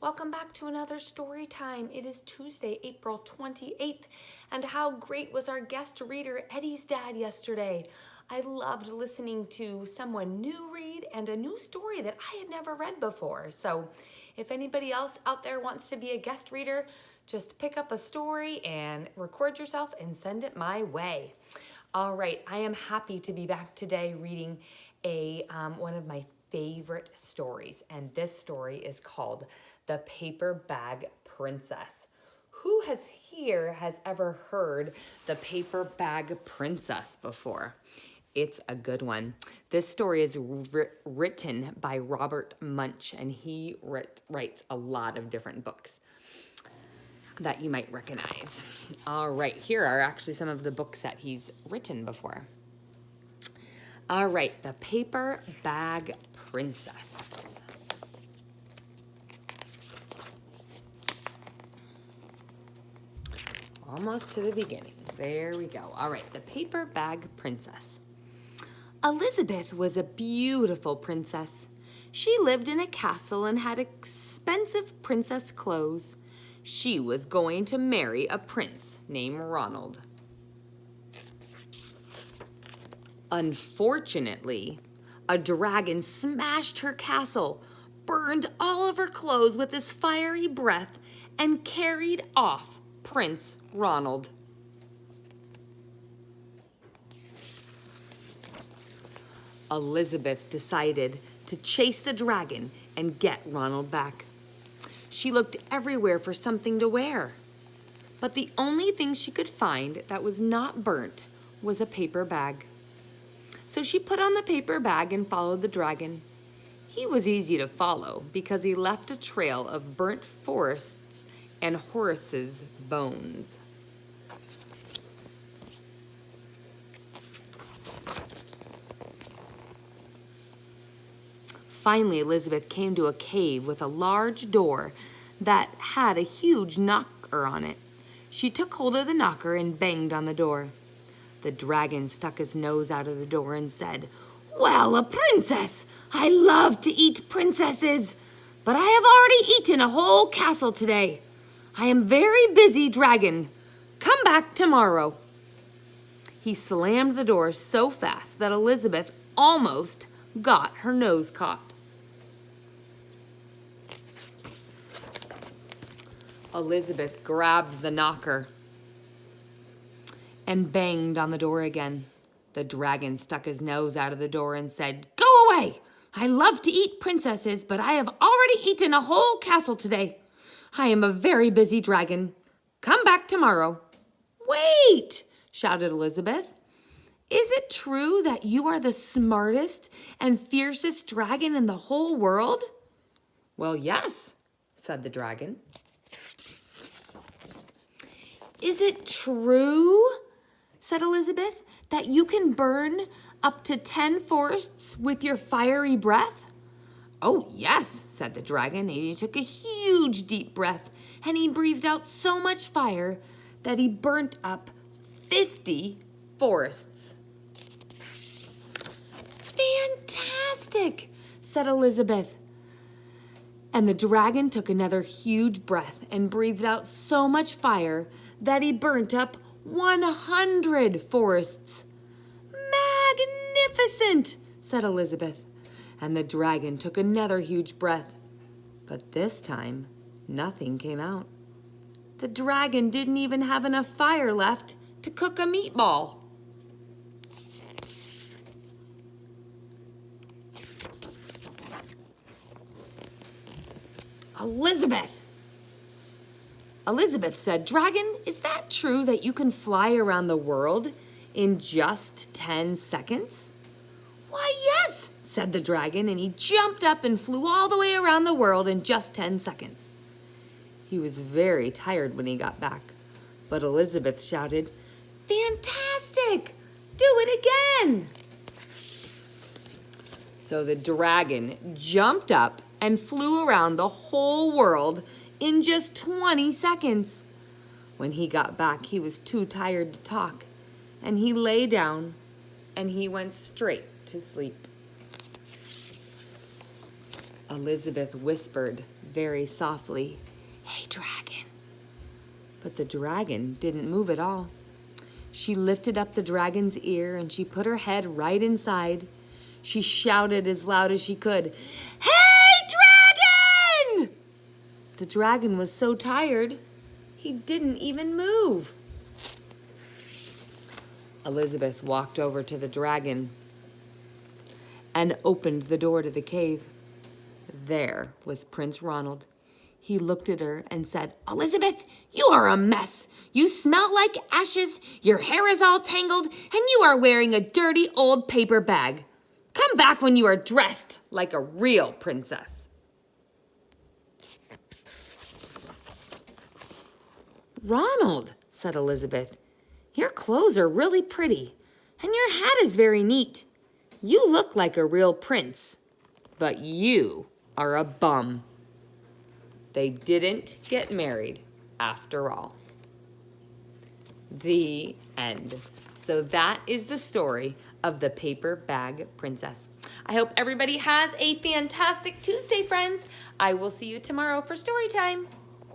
Welcome back to another story time. It is Tuesday, April 28th, and how great was our guest reader, Eddie's dad, yesterday. I loved listening to someone new read and a new story that I had never read before. So if anybody else out there wants to be a guest reader, just pick up a story and record yourself and send it my way. All right, I am happy to be back today reading one of my favorite stories, and this story is called The Paper Bag Princess. Who has ever heard The Paper Bag Princess before? It's a good one. This story is written by Robert Munsch, and he writes a lot of different books that you might recognize. All right, here are actually some of the books that he's written before. All right, The Paper Bag Princess. Almost to the beginning. There we go. All right, The Paper Bag Princess. Elizabeth was a beautiful princess. She lived in a castle and had expensive princess clothes. She was going to marry a prince named Ronald. Unfortunately, a dragon smashed her castle, burned all of her clothes with his fiery breath, and carried off Prince Ronald. Elizabeth decided to chase the dragon and get Ronald back. She looked everywhere for something to wear, but the only thing she could find that was not burnt was a paper bag. So she put on the paper bag and followed the dragon. He was easy to follow because he left a trail of burnt forests and horses' bones. Finally, Elizabeth came to a cave with a large door that had a huge knocker on it. She took hold of the knocker and banged on the door. The dragon stuck his nose out of the door and said, "Well, a princess! I love to eat princesses, but I have already eaten a whole castle today. I am very busy, dragon. Come back tomorrow." He slammed the door so fast that Elizabeth almost got her nose caught. Elizabeth grabbed the knocker and banged on the door again. The dragon stuck his nose out of the door and said, "Go away! I love to eat princesses, but I have already eaten a whole castle today. I am a very busy dragon. Come back tomorrow." "Wait!" shouted Elizabeth. "Is it true that you are the smartest and fiercest dragon in the whole world?" "Well, yes," said the dragon. "Is it true," said Elizabeth, "that you can burn up to 10 forests with your fiery breath?" "Oh, yes," said the dragon, and he took a huge deep breath, and he breathed out so much fire that he burnt up 50 forests. "Fantastic," said Elizabeth. And the dragon took another huge breath and breathed out so much fire that he burnt up 100 forests. "Magnificent," said Elizabeth. And the dragon took another huge breath. But this time, nothing came out. The dragon didn't even have enough fire left to cook a meatball. Elizabeth said, "Dragon, is that true that you can fly around the world in just 10 seconds?" "Why, yes," said the dragon, and he jumped up and flew all the way around the world in just 10 seconds. He was very tired when he got back, but Elizabeth shouted, "Fantastic! Do it again!" So the dragon jumped up and flew around the whole world in just 20 seconds. When he got back, he was too tired to talk, and he lay down and he went straight to sleep. Elizabeth whispered very softly, "Hey, dragon." But the dragon didn't move at all. She lifted up the dragon's ear and she put her head right inside. She shouted as loud as she could, "Hey, dragon!" The dragon was so tired, he didn't even move. Elizabeth walked over to the dragon and opened the door to the cave. There was Prince Ronald. He looked at her and said, "Elizabeth, you are a mess. You smell like ashes, your hair is all tangled, and you are wearing a dirty old paper bag. Come back when you are dressed like a real princess." "Ronald," said Elizabeth, "your clothes are really pretty, and your hat is very neat. You look like a real prince, but you are a bum." They didn't get married after all. The end. So that is the story of the Paper Bag Princess. I hope everybody has a fantastic Tuesday, friends. I will see you tomorrow for story time.